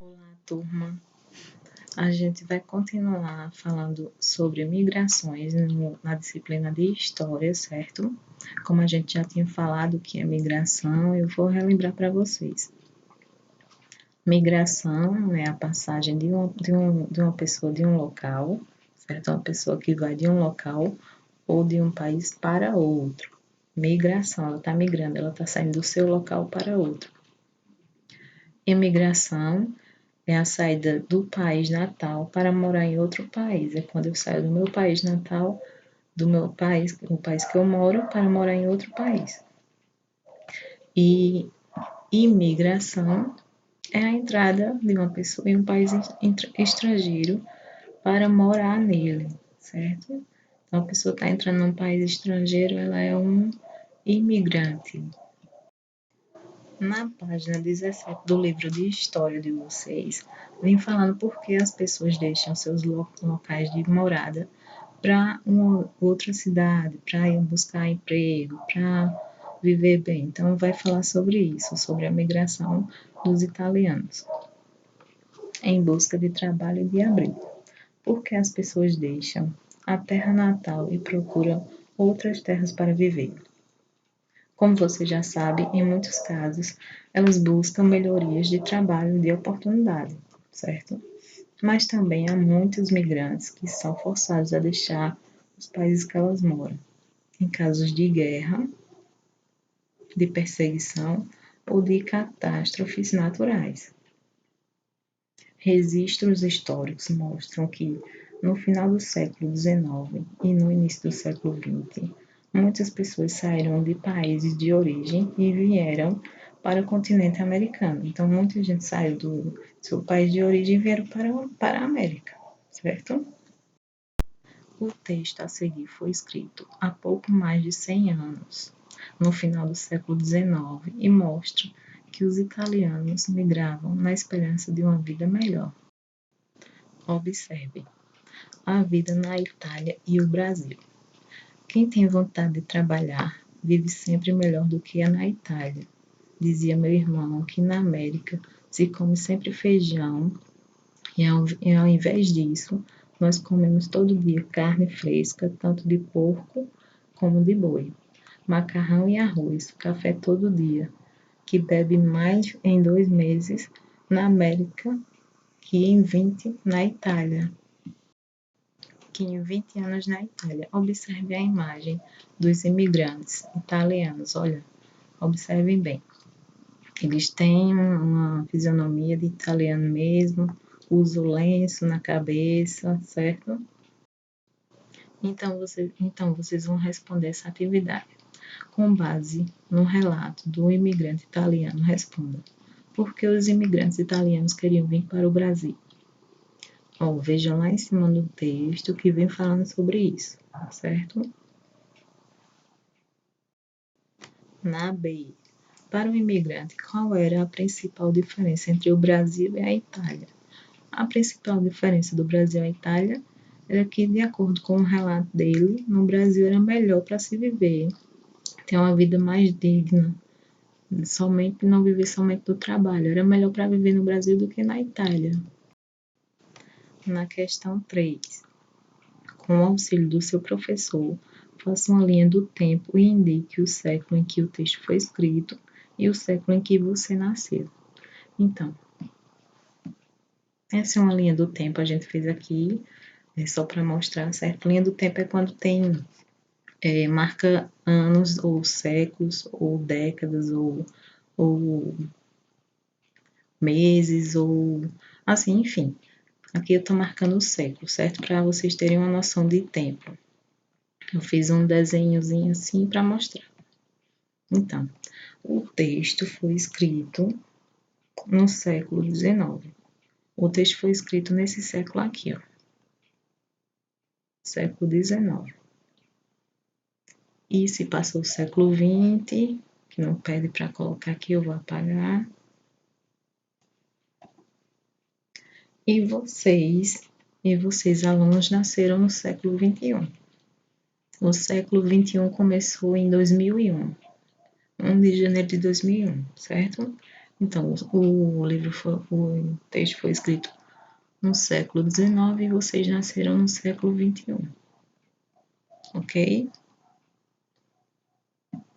Olá, turma. A gente vai continuar falando sobre migrações na disciplina de História, certo? Como a gente já tinha falado o que é migração, eu vou relembrar para vocês. Migração é a passagem de uma pessoa de um local, certo? Uma pessoa que vai de um local ou de um país para outro. Migração, ela está migrando, ela está saindo do seu local para outro. Imigração é a saída do país natal para morar em outro país. É quando eu saio do meu país natal, do meu país, o país que eu moro, para morar em outro país. E imigração é a entrada de uma pessoa em um país estrangeiro para morar nele, certo? Então, a pessoa está entrando num país estrangeiro, ela é um imigrante. Na página 17 do livro de história de vocês, vem falando por que as pessoas deixam seus locais de morada para uma outra cidade, para ir buscar emprego, para viver bem. Então, vai falar sobre isso, sobre a migração dos italianos em busca de trabalho e de abrigo. Por que as pessoas deixam a terra natal e procuram outras terras para viver? Como você já sabe, em muitos casos, elas buscam melhorias de trabalho e de oportunidade, certo? Mas também há muitos migrantes que são forçados a deixar os países que elas moram, em casos de guerra, de perseguição ou de catástrofes naturais. Registros históricos mostram que, no final do século XIX e no início do século XX, muitas pessoas saíram de países de origem e vieram para o continente americano. Então, muita gente saiu do seu país de origem e vieram para a América, certo? O texto a seguir foi escrito há pouco mais de 100 anos, no final do século XIX, e mostra que os italianos migravam na esperança de uma vida melhor. Observe a vida na Itália e o Brasil. Quem tem vontade de trabalhar vive sempre melhor do que na Itália. Dizia meu irmão que na América se come sempre feijão e ao invés disso nós comemos todo dia carne fresca, tanto de porco como de boi, macarrão e arroz, café todo dia, que bebe mais em 2 meses na América que em 20 na Itália. Que em 20 anos na Itália. Observe a imagem dos imigrantes italianos. Olha, observem bem. Eles têm uma fisionomia de italiano mesmo, usam lenço na cabeça, certo? Então, vocês vão responder essa atividade. Com base no relato do imigrante italiano, responda. Por que os imigrantes italianos queriam vir para o Brasil? Vejam lá em cima do texto que vem falando sobre isso, certo? Na B, para o imigrante, qual era a principal diferença entre o Brasil e a Itália? A principal diferença do Brasil e a Itália era que, de acordo com o relato dele, no Brasil era melhor para se viver, ter uma vida mais digna, não viver somente do trabalho. Era melhor para viver no Brasil do que na Itália. Na questão 3, com o auxílio do seu professor, faça uma linha do tempo e indique o século em que o texto foi escrito e o século em que você nasceu. Então, essa é uma linha do tempo, a gente fez aqui, só para mostrar, certo? Linha do tempo é quando tem, marca anos, ou séculos, ou décadas, ou meses, ou assim, enfim. Aqui eu estou marcando o século, certo? Para vocês terem uma noção de tempo. Eu fiz um desenhozinho assim para mostrar. Então, o texto foi escrito no século XIX. O texto foi escrito nesse século aqui, ó. Século XIX. E se passou o século XX, que não pede para colocar aqui, eu vou apagar. E vocês, alunos, nasceram no século XXI. O século XXI começou em 2001, 1 de janeiro de 2001, certo? Então, o texto foi escrito no século XIX e vocês nasceram no século XXI, ok?